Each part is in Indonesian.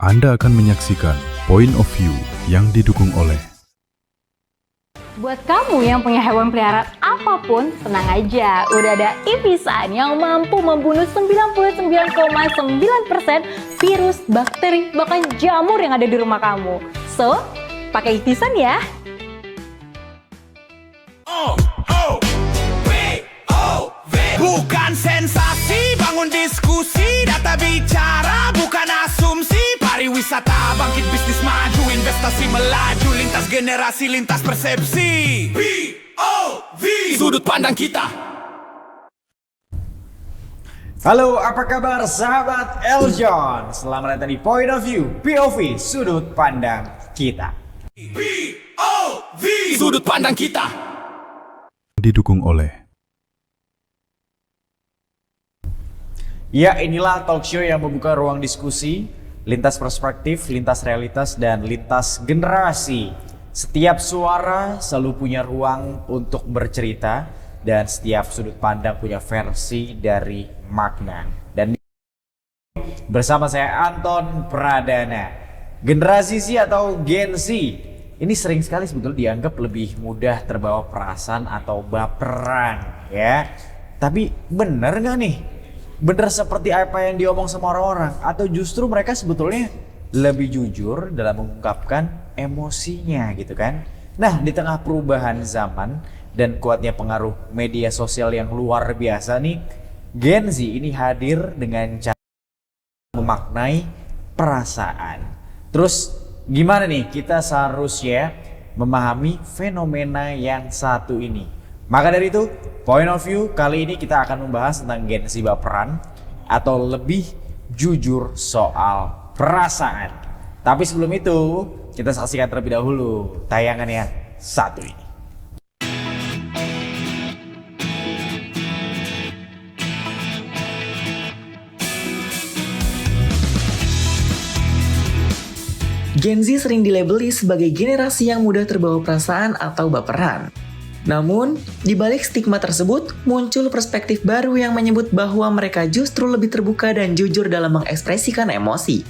Anda akan menyaksikan Point of View yang didukung oleh Buat kamu yang punya hewan peliharaan apapun, tenang aja, udah ada Ivisan yang mampu membunuh 99,9% virus, bakteri, bahkan jamur yang ada di rumah kamu. So, pakai Ivisan ya. Bukan sensasi, bangun diskusi, data bicara, bukan asumsi. Pariwisata, bangkit bisnis maju, investasi melaju, lintas generasi, lintas persepsi. POV, sudut pandang kita. Halo, apa kabar sahabat Eljon? Selamat datang di Point of View, POV, sudut pandang kita. POV, sudut pandang kita. didukung oleh Ya, inilah talk show yang membuka ruang diskusi, lintas perspektif, lintas realitas, dan lintas generasi. Setiap suara selalu punya ruang untuk bercerita, dan setiap sudut pandang punya versi dari makna. Dan bersama saya Anton Pradana. Generasi Z atau Gen Z ini sering sekali sebetulnya dianggap lebih mudah terbawa perasaan atau baperan, ya. Tapi bener nggak nih? Bener seperti apa yang diomong sama orang-orang, atau justru mereka sebetulnya lebih jujur dalam mengungkapkan emosinya gitu kan? Nah, di tengah perubahan zaman dan kuatnya pengaruh media sosial yang luar biasa nih, Gen Z ini hadir dengan cara memaknai perasaan. Terus gimana nih kita seharusnya memahami fenomena yang satu ini? Maka dari itu, Point of View kali ini kita akan membahas tentang Gen Z baperan atau lebih jujur soal perasaan. Tapi sebelum itu, kita saksikan terlebih dahulu tayangan yang satu ini. Gen Z sering dilabeli sebagai generasi yang mudah terbawa perasaan atau baperan. Namun, di balik stigma tersebut, muncul perspektif baru yang menyebut bahwa mereka justru lebih terbuka dan jujur dalam mengekspresikan emosi.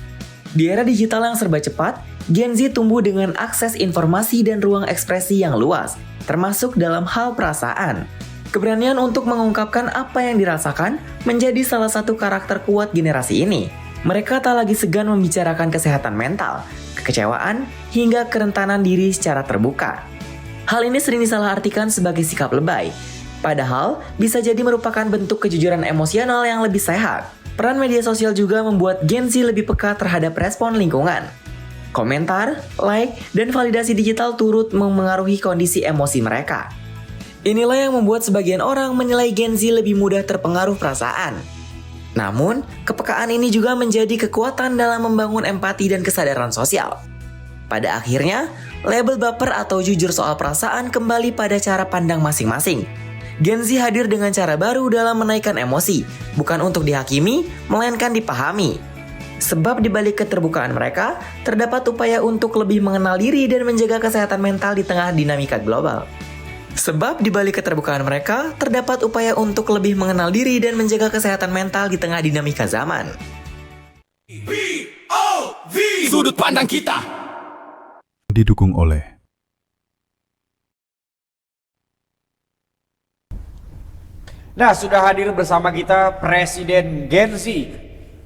Di era digital yang serba cepat, Gen Z tumbuh dengan akses informasi dan ruang ekspresi yang luas, termasuk dalam hal perasaan. Keberanian untuk mengungkapkan apa yang dirasakan menjadi salah satu karakter kuat generasi ini. Mereka tak lagi segan membicarakan kesehatan mental, kekecewaan, hingga kerentanan diri secara terbuka. Hal ini sering disalahartikan sebagai sikap lebay, padahal bisa jadi merupakan bentuk kejujuran emosional yang lebih sehat. Peran media sosial juga membuat Gen Z lebih peka terhadap respon lingkungan. Komentar, like, dan validasi digital turut memengaruhi kondisi emosi mereka. Inilah yang membuat sebagian orang menilai Gen Z lebih mudah terpengaruh perasaan. Namun, kepekaan ini juga menjadi kekuatan dalam membangun empati dan kesadaran sosial. Pada akhirnya, label baper atau jujur soal perasaan kembali pada cara pandang masing-masing. Gen Z hadir dengan cara baru dalam menaikkan emosi, bukan untuk dihakimi, melainkan dipahami. Sebab di balik keterbukaan mereka, terdapat upaya untuk lebih mengenal diri dan menjaga kesehatan mental di tengah dinamika global. Sebab di balik keterbukaan mereka, terdapat upaya untuk lebih mengenal diri dan menjaga kesehatan mental di tengah dinamika zaman. POV, sudut pandang kita. didukung oleh Nah, sudah hadir bersama kita Presiden Gen Z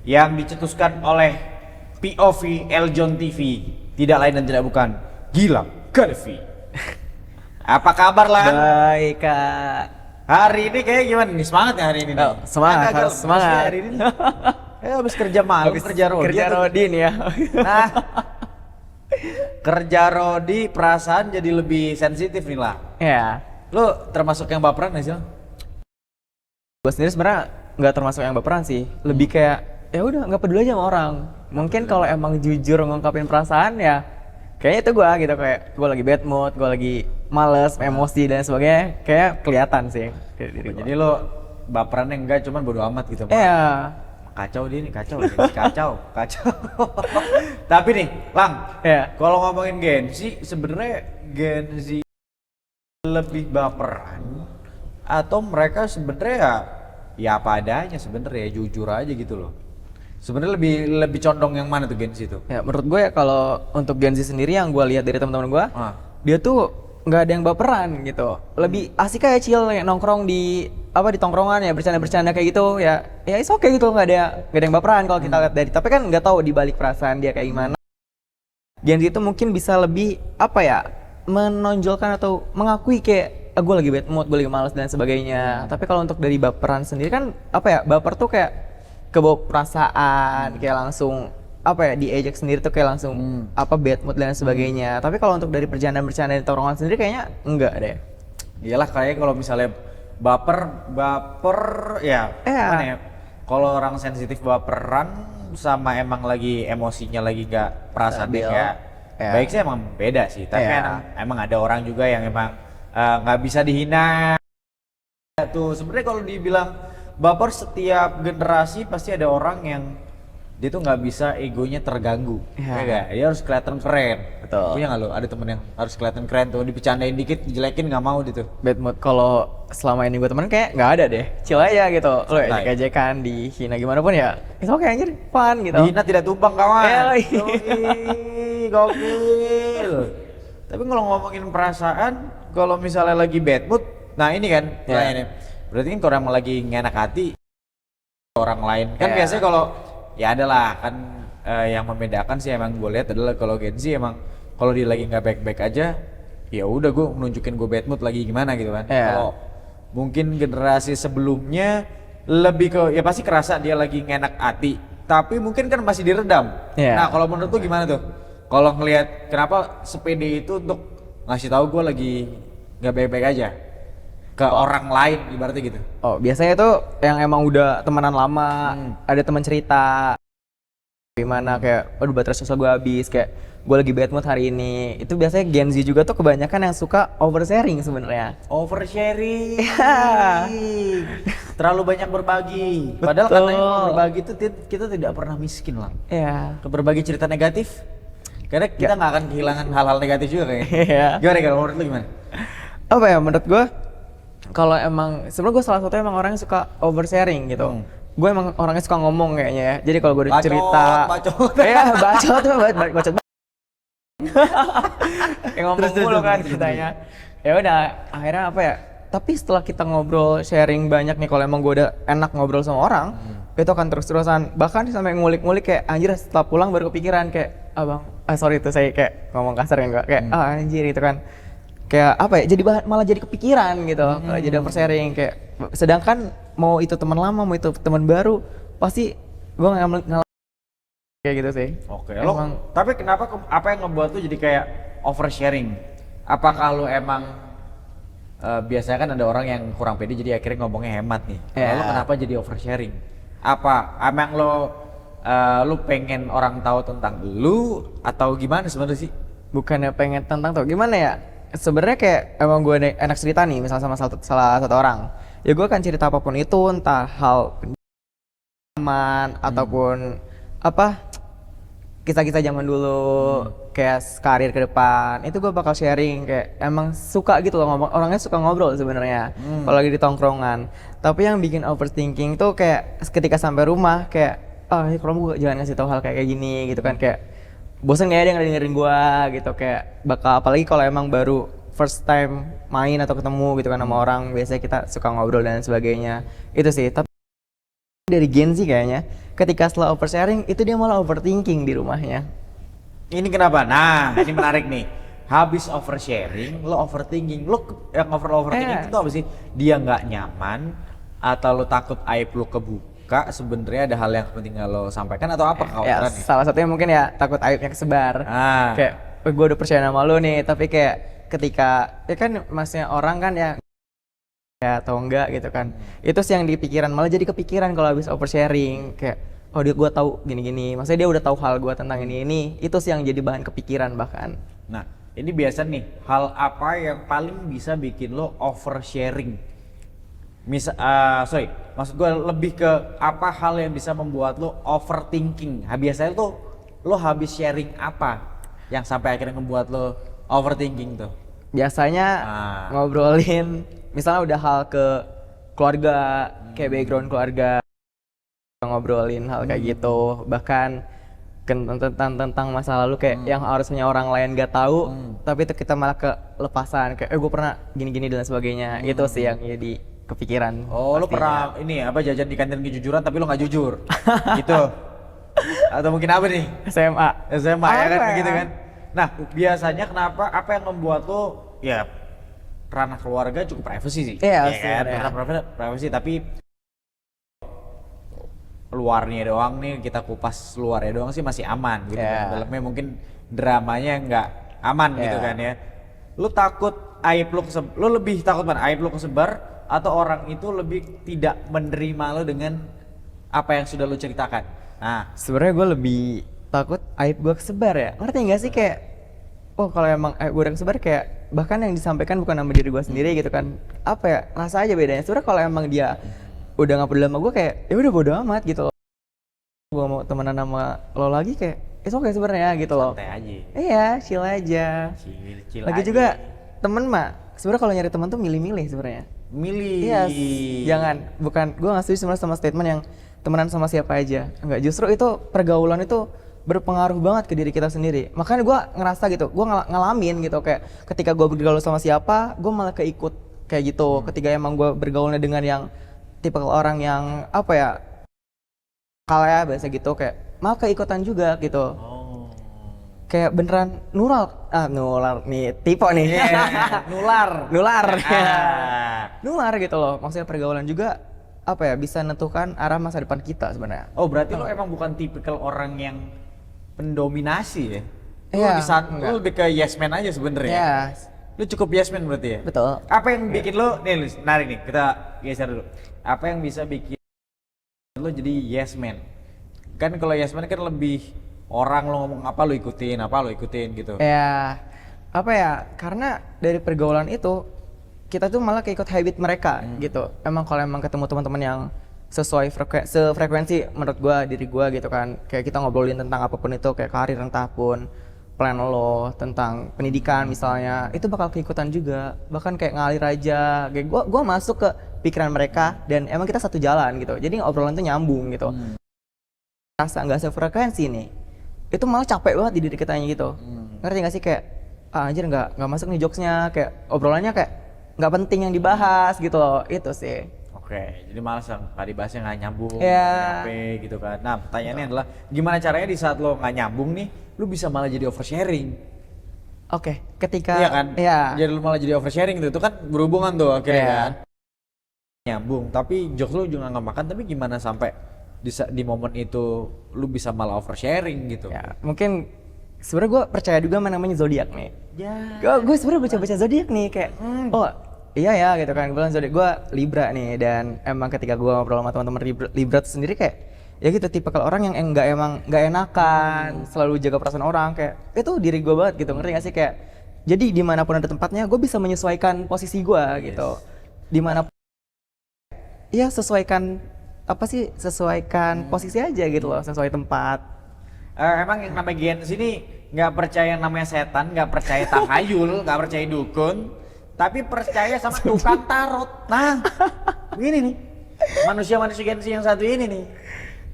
yang dicetuskan oleh POV Eljon TV, tidak lain dan tidak bukan Gilang Gaddafi. Apa kabar lah? Baik kak. Hari ini kayak gimana nih? Semangat ya hari ini? nih? Oh, semangat, Agak harus lemes semangat. nih hari ini. Habis kerja malam, kerja rodi. Kerja atau- Rodin ya. Nah, kerja rodi perasaan jadi lebih sensitif nih lah. Ya. Lu termasuk yang baperan gak sih? Gue sendiri sebenarnya nggak termasuk yang baperan sih. Lebih kayak ya udah nggak peduli aja sama orang. Mungkin kalau emang jujur ngungkapin perasaan ya kayaknya itu gue gitu, kayak gue lagi bad mood, gue lagi males, emosi dan sebagainya, kayak kelihatan sih dari diri gua. Jadi lo baperannya enggak, cuman bodo amat gitu. Iya. Kacau dia nih, kacau, kacau, kacau. Tapi nih, Lang, Ya. kalau ngomongin Gen Z, sebenarnya Gen Z lebih baperan atau mereka sebenarnya ya apa adanya sebenarnya, jujur aja gitu loh. Sebenarnya lebih condong yang mana tuh Gen Z itu? Ya menurut gue ya kalau untuk Gen Z sendiri yang gue lihat dari teman-teman gue, dia tuh nggak ada yang baperan gitu. Lebih asik kayak chill kayak nongkrong di di tongkrongan ya bercanda-bercanda kayak gitu ya. Ya it's okay gitu, nggak ada yang baperan kalau kita lihat dari. Tapi kan nggak tahu di balik perasaan dia kayak gimana. Gen Z itu mungkin bisa lebih menonjolkan atau mengakui kayak gue lagi bad mood, gue lagi malas dan sebagainya. Tapi kalau untuk dari baperan sendiri kan baper tuh kayak kebawa perasaan, kayak langsung diejek sendiri tuh kayak langsung bad mood dan sebagainya. Tapi kalau untuk dari bercanda-bercanda di tongkrongan sendiri kayaknya enggak deh. Iyalah kayak kalau misalnya baper ya gimana ya? Kalau orang sensitif baperan sama emang lagi emosinya lagi gak perasaannya kayak baik sih emang beda sih. Tapi emang ada orang juga yang emang nggak bisa dihina. Tuh sebenarnya kalau dibilang baper, setiap generasi pasti ada orang yang dia tuh nggak bisa egonya terganggu, ya gak? Dia harus kelihatan keren. Betul. Punya nggak lo? Ada temen yang harus kelihatan keren tuh, dipecandain dikit, dijelekin nggak mau gitu. Bad mood kalau selama ini gue temen kayak nggak ada deh, chill aja gitu. Lo ejek-ejekan, dihina gimana pun ya, itu oke anjir, fun gitu. Dihina tidak tumbang kawan. Iya. Gokil. Tapi kalau ngomongin perasaan, kalau misalnya lagi bad mood, nah ini kan, berarti kan kalau emang lagi ngenak hati orang lain kan biasanya kalau ya adalah kan yang membedakan sih emang gue lihat adalah kalau Gen Z emang kalau dia lagi nggak baik-baik aja ya udah gue menunjukin gue bad mood lagi gimana gitu kan. Kalau mungkin generasi sebelumnya lebih ke ya pasti kerasa dia lagi ngenak hati tapi mungkin kan masih diredam. Nah kalau menurut tuh gimana tuh kalau ngelihat kenapa sepede itu untuk ngasih tahu gue lagi nggak baik-baik aja ke orang lain ibaratnya gitu? Biasanya itu yang emang udah temenan lama, ada teman cerita gimana kayak aduh baterai sosial gue habis, kayak gue lagi bad mood hari ini. Itu biasanya Gen Z juga tuh kebanyakan yang suka oversharing sebenarnya. Oversharing. Terlalu banyak berbagi. Padahal katanya kalau berbagi itu kita tidak pernah miskin lah. Iya. Berbagi cerita negatif karena kita nggak akan kehilangan hal-hal negatif juga kayaknya. Gimana kalau menurut lu gimana? Menurut gue kalau emang sebenarnya gue salah satu emang orang yang suka oversharing gitu. Gue emang orangnya suka ngomong kayaknya ya. Jadi kalau gue udah cerita, bacot. Kayak ngomong mulu kan ceritanya. Ya udah, akhirnya tapi setelah kita ngobrol sharing banyak nih, kalau emang gue udah enak ngobrol sama orang, itu akan terus-terusan. Bahkan sampai ngulik-ngulik kayak anjir setelah pulang baru kepikiran kayak sorry itu saya kayak ngomong kasar kan gue kayak anjir itu kan. Kayak jadi malah jadi kepikiran gitu kalau jadi oversharing kayak sedangkan mau itu teman lama mau itu teman baru pasti gue nggak kayak gitu sih. Oke. Tapi kenapa apa yang ngebuat lu jadi kayak oversharing? Apakah lu emang biasanya kan ada orang yang kurang pede jadi akhirnya ngomongnya hemat nih. Lalu kenapa jadi oversharing? Apa emang lu pengen orang tahu tentang lu atau gimana sebenarnya sih? Bukannya pengen tentang tuh gimana ya? Sebenarnya kayak emang gue enak cerita nih misalnya sama salah satu orang ya gue akan cerita apapun itu entah hal teman ataupun kisah-kisah zaman dulu kayak karir ke depan itu gue bakal sharing kayak emang suka gitu loh ngomong, orangnya suka ngobrol sebenarnya kalau lagi di tongkrongan. Tapi yang bikin overthinking tuh kayak ketika sampai rumah kayak kalau gue jangan ngasih tahu hal kayak gini gitu kan kayak bosan gak ya dia ngedengerin gua gitu kayak bakal apalagi kalau emang baru first time main atau ketemu gitu kan sama orang biasanya kita suka ngobrol dan sebagainya itu sih. Tapi dari Gen Z kayaknya ketika setelah oversharing itu dia malah overthinking di rumahnya. Ini kenapa? Nah ini menarik nih. Habis oversharing lo overthinking, lo yang overthinking itu apa sih? Dia nggak nyaman atau lo takut aib lo kebuka? Sebenarnya ada hal yang penting lo sampaikan atau apa kekhawatirannya? Salah satunya mungkin ya takut aibnya kesebar. Kayak gue udah percaya sama lo nih, tapi kayak ketika ya kan maksudnya orang kan ya atau enggak gitu kan. Itu sih yang di pikiran, malah jadi kepikiran kalau habis oversharing kayak dia gue tahu gini-gini. Maksudnya dia udah tahu hal gue tentang ini. Itu sih yang jadi bahan kepikiran bahkan. Nah, ini biasa nih, hal apa yang paling bisa bikin lo oversharing? Maksud gue lebih ke apa hal yang bisa membuat lo overthinking. Biasanya tuh lo habis sharing apa yang sampai akhirnya membuat lo overthinking tuh? Biasanya ngobrolin misalnya udah hal ke keluarga, kayak background keluarga, ngobrolin hal kayak gitu, bahkan tentang masa lalu kayak yang harusnya orang lain gak tahu, tapi itu kita malah kelepasan kayak gue pernah gini-gini dan sebagainya. Itu sih yang jadi kepikiran. Oh, lu pastinya. pernah ini apa jajan di kantin kejujuran tapi lu nggak jujur. Gitu. Atau mungkin apa nih? SMA. SMA ya kan Apa begitu ya? kan. Nah, biasanya kenapa apa yang membuat lu ya ranah keluarga cukup privacy sih. Iya, ya kan? sebenarnya. Ranah privacy tapi luarnya doang nih kita kupas luarnya doang sih masih aman gitu Yeah. kan. Dalamnya mungkin dramanya nggak aman gitu Yeah. kan ya. Lu takut aib lu lebih takut mana? Aib lu kesebar atau orang itu lebih tidak menerima lu dengan apa yang sudah lu ceritakan? Nah, Sebenarnya gue lebih takut aib gue kesebar ya. Ngerti nggak sih kayak, oh kalau emang aib gue udah kesebar kayak bahkan yang disampaikan bukan nama diri gue sendiri gitu kan. Apa ya, rasa aja bedanya. Sebenarnya kalau emang dia udah nggak peduli sama gue kayak, ya udah bodo amat gitu loh. Gue mau temenan sama lo lagi kayak, itu oke sebenarnya gitu loh. santai aja. Iya, chill aja. Chill Lagi aja. juga temen mah, sebenarnya kalau nyari teman tuh milih-milih sebenarnya. milih. Iya, jangan, bukan, gue nggak setuju sebenarnya sama statement yang temenan sama siapa aja. Enggak, justru itu pergaulan itu berpengaruh banget ke diri kita sendiri. Makanya gue ngerasa gitu, gue ngalamin gitu kayak ketika gue bergaul sama siapa, gue malah keikut kayak gitu. Ketika emang gue bergaulnya dengan yang tipe orang yang apa ya, kalau ya biasa gitu kayak malah keikutan juga gitu. Oh. Kayak beneran nular nih tipe nih. Nular. Nular. Ah. Nular gitu loh. Maksudnya pergaulan juga apa ya bisa menentukan arah masa depan kita sebenarnya. Oh, berarti lo emang bukan tipikal orang yang pendominasi ya? Lu Iya, lebih enggak. lu lebih ke yes man aja sebenarnya. Ya, Lu cukup yes man berarti ya? betul. Apa yang bikin lo nih Lis, narik nih, kita geser dulu. Apa yang bisa bikin lo jadi yes man? Kan kalau yes man kan lebih orang lo ngomong apa lo ikutin gitu. Ya, apa ya? Karena dari pergaulan itu kita tuh malah keikut habit mereka gitu. Emang kalau emang ketemu teman-teman yang sesuai sefrekuensi menurut gua, diri gua gitu kan. Kayak kita ngobrolin tentang apapun itu, kayak karir entahpun plan lo, tentang pendidikan misalnya, itu bakal keikutan juga. Bahkan kayak ngalir aja. Kayak gua masuk ke pikiran mereka dan emang kita satu jalan gitu. Jadi obrolan tuh nyambung gitu. Rasa nggak sefrekuensi nih, itu malah capek banget di diri kitanya gitu. Ngerti nggak sih kayak anjir nggak masuk nih jokesnya, kayak obrolannya kayak nggak penting yang dibahas gitu loh. Itu sih. Oke, jadi malas yang tadi bahasnya nggak nyambung, Iya. nggak nyampe gitu kan. Nah, pertanyaannya adalah gimana caranya di saat lo nggak nyambung nih, lu bisa malah jadi oversharing. Oke, ketika Iya kan? Iya. Jadi lu malah jadi oversharing gitu, itu kan berhubungan tuh akhirnya Iya. kan. Nyambung, tapi jokes lu juga nggak makan, tapi gimana sampai di momen itu lu bisa malah oversharing gitu. Ya, mungkin sebenarnya gue percaya juga sama namanya zodiak nih. Ya. Gue sebenarnya baca zodiak nih kayak, oh iya ya gitu kan. Gue bilang zodiak gue Libra nih, dan emang ketika gue ngobrol sama teman-teman Libra tuh sendiri kayak, ya gitu tipikal orang yang nggak enakan, selalu jaga perasaan orang, kayak itu diri gue banget gitu, ngerti gak sih kayak. Jadi dimanapun ada tempatnya, gue bisa menyesuaikan posisi gue gitu. Dimanapun, iya sesuaikan posisi aja gitu loh, sesuai tempat. Emang yang namanya Gen Z ini nggak percaya yang namanya setan, nggak percaya tahayul, nggak percaya dukun, tapi percaya sama tukang tarot. Nah, ini nih manusia-manusia Gen Z yang satu ini nih.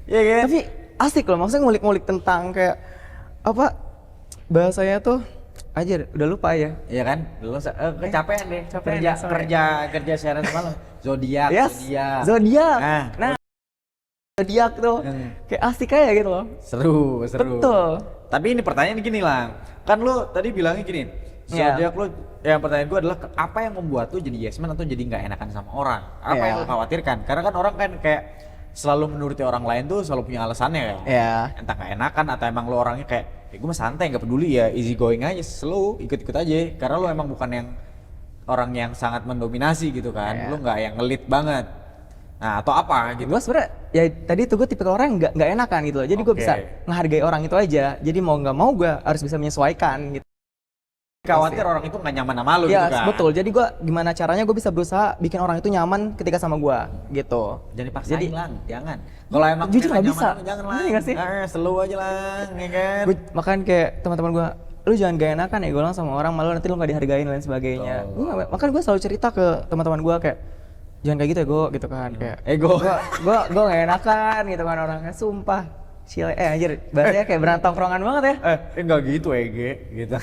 Iya kan? Tapi asik loh, maksudnya ngulik-ngulik tentang kayak apa bahasanya tuh, aja udah lupa ya. Iya kan? Dulu kecapean deh. Capean kerja deh, sorry. kerja siaran semalam. Zodiak, Yes, zodiak. zodiak. Nah, Zodiak tuh kayak asik aja gitu loh. seru. Betul. Tapi ini pertanyaan gini lah. Kan lu tadi bilangnya gini. Iya. Zodiak lu, yang pertanyaan gua adalah apa yang membuat lu jadi yes man atau jadi nggak enakan sama orang? Apa Iya. yang lu khawatirkan? Karena kan orang kan kayak selalu menuruti orang lain tuh selalu punya alasannya kan. Iya. Entah nggak enakan atau emang lu orangnya kayak, gue mah santai nggak peduli ya, easy going aja, slow, ikut-ikut aja. Karena lu emang bukan yang orang yang sangat mendominasi gitu kan. Iya. Lu nggak yang ngelit banget. Nah, atau apa gitu. Gue sebenernya ya tadi tuh gue tipikal orang yang nggak enakan gitu loh. Jadi gue Oke. bisa menghargai orang itu aja. Jadi mau nggak mau gue harus bisa menyesuaikan gitu. Khawatir orang itu nggak nyaman sama lu Ya gitu kan. betul. Jadi gue gimana caranya gue bisa berusaha bikin orang itu nyaman ketika sama gue gitu. Jangan dipaksain Jadi- lang, jangan. Kalau emang Jujur enak nggak nyaman bisa. sama lu, jangan lang. Ngerti nggak sih? Slow aja lang, ya kan. Gue makan kayak teman-teman gue, lu jangan gak enakan ya gue bilang sama orang, malu nanti lu nggak dihargain dan lain sebagainya. Makanya gue selalu cerita ke teman-teman gue kayak, jangan kayak gitu ya Go gitu kan kayak Ego. gua gak enakan gitu kan orangnya sumpah. Cile anjir bahasanya kayak berantak tongkrongan banget ya. Enggak gitu Ege gitu.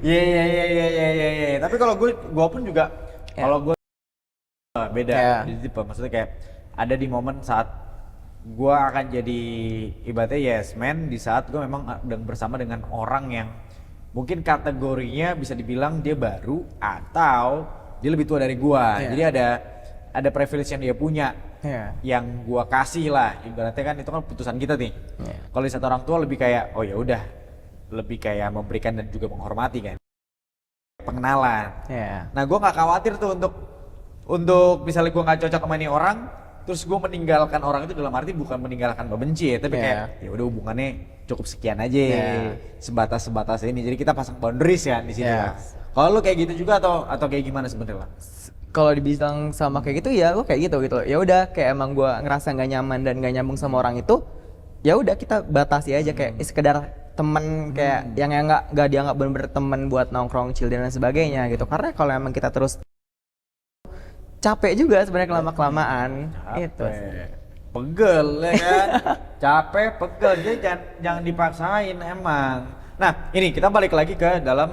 Iya. Tapi kalau gue pun juga kalau gue beda. Jadi tipe maksudnya kayak ada di momen saat gue akan jadi ibaratnya yes man di saat gue memang bersama dengan orang yang mungkin kategorinya bisa dibilang dia baru atau dia lebih tua dari gue. Jadi ada privilege yang dia punya. Yang gua kasih lah, ibaratnya kan itu kan putusan kita nih. Kalau di satu orang tua lebih kayak oh ya udah, lebih kayak memberikan dan juga menghormati kan. Pengenalan. Nah gua nggak khawatir tuh untuk misalnya gua nggak cocok sama ini orang, terus gua meninggalkan orang itu dalam arti bukan meninggalkan membenci ya, tapi kayak ya udah hubungannya cukup sekian aja, sebatas ini. Jadi kita pasang boundaries ya di sini. Kalau lu kayak gitu juga atau kayak gimana sebenarnya? Kalau dibilang sama kayak gitu ya gue kayak gitu ya udah kayak emang gue ngerasa nggak nyaman dan nggak nyambung sama orang itu ya udah kita batasi aja kayak sekedar temen kayak yang nggak dianggap bener-bener temen buat nongkrong chill dan sebagainya gitu karena kalau emang kita terus capek juga sebenarnya kelamaan itu pegel ya kan. Capek pegel jadi jangan dipaksain emang. Nah ini kita balik lagi ke dalam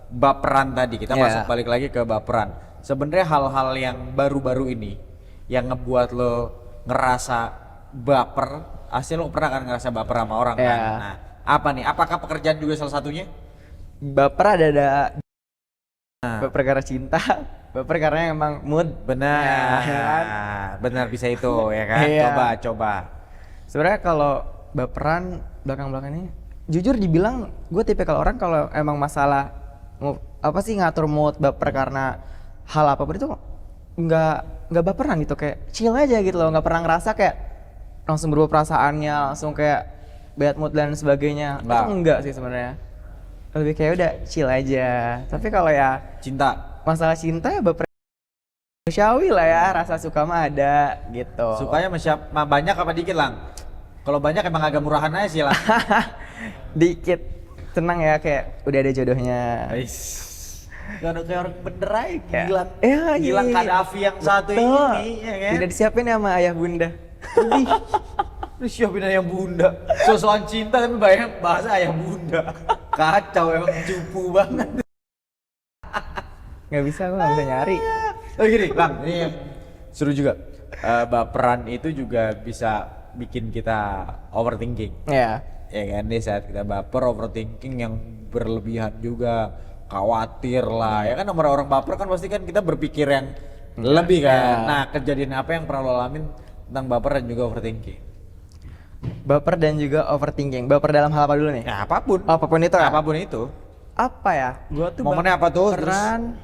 baperan tadi kita balik lagi ke baperan. Sebenarnya hal-hal yang baru-baru ini yang ngebuat lo ngerasa baper, asli lo pernah kan ngerasa baper sama orang kan? Nah, apa nih? Apakah pekerjaan juga salah satunya? Baper ada baper karena cinta, baper karena emang mood. Benar, benar bisa itu ya kan? Coba. Sebenarnya kalau baperan belakang-belakang ini, jujur dibilang gue tipikal orang kalau emang masalah ngatur mood baper karena hal apapun itu nggak baperan gitu kayak chill aja gitu loh nggak pernah ngerasa kayak langsung berubah perasaannya langsung kayak bad mood dan sebagainya itu enggak sih sebenarnya lebih kayak udah chill aja tapi kalau ya masalah cinta ya baper manusiawi lah ya rasa suka mah ada gitu sukanya banyak apa dikit lang kalau banyak emang agak murahan aja sih lang dikit tenang ya kayak udah ada jodohnya. Gak kayak orang bener aja, Gilang Kadafi yang satu ini ya kan? Tidak disiapin sama ayah bunda. Lu siapin ayah bunda, sosokan cinta tapi banyak bahasa ayah bunda. Kacau emang cupu banget. Gak bisa nyari. Oh gini Bang, ini yang seru juga baperan itu juga bisa bikin kita overthinking. Ya kan, di saat kita baper overthinking yang berlebihan juga khawatir lah ya kan nomor orang baper kan pasti kan kita berpikir yang lebih kan. Nah kejadian apa yang pernah lo alamin tentang baper dan juga overthinking? Baper dan juga overthinking. Baper dalam hal apa dulu nih? Ya apapun. Apapun itu. Apapun itu. Apa ya? Gua tuh momennya apa tuh? Baperan.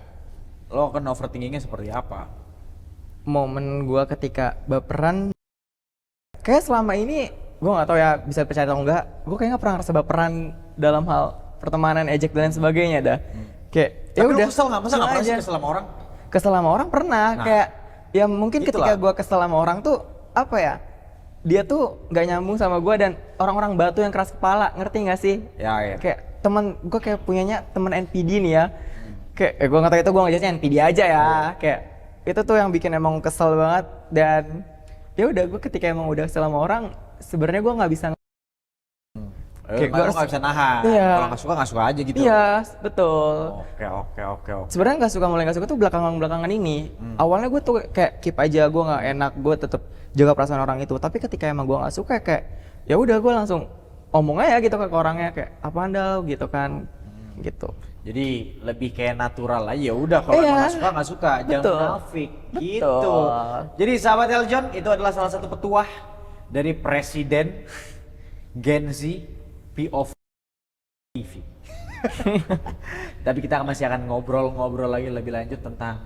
Lo kan overthinkingnya seperti apa? Momen gua ketika baperan kayak selama ini gua nggak tahu ya bisa percaya atau enggak. Gua kayaknya nggak pernah ngerasa baperan dalam hal pertemanan, ejek dan sebagainya dah. Kayak ya udah kesel nggak? Masa nggak pernah sih kesel sama orang? Kesel sama orang pernah. Kayak ya mungkin ketika gue kesel sama orang tuh apa ya? Dia tuh nggak nyambung sama gue dan orang-orang batu yang keras kepala, ngerti nggak sih? Ya. Kayak teman gue kayak punyanya teman NPD nih ya. Kayak gue nggak tahu itu gue ngejelasin NPD aja ya. Kayak itu tuh yang bikin emang kesel banget dan ya udah gue ketika emang udah kesel sama orang sebenarnya gue nggak bisa Kayak gue gak bisa nahan, kalau gak suka aja gitu. Iya, betul. Oke. Sebenarnya mulai gak suka tuh belakangan ini. Awalnya gue tuh kayak keep aja, gue gak enak, gue tetep jaga perasaan orang itu. Tapi ketika emang gue gak suka kayak ya udah gue langsung omong aja gitu ke orangnya kayak apa anda gitu kan, gitu. Jadi lebih kayak natural aja, udah kalau emang gak suka, jangan munafik gitu. Jadi sahabat Eljon, itu adalah salah satu petuah dari Presiden Gen Z POV TV. Tapi kita masih akan ngobrol-ngobrol lagi lebih lanjut tentang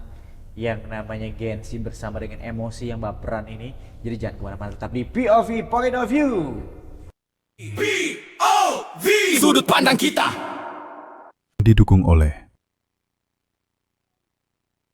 yang namanya Gen Z bersama dengan emosi yang baperan ini. Jadi jangan kemana-mana, tetap di POV Point of View. POV sudut pandang kita. Didukung oleh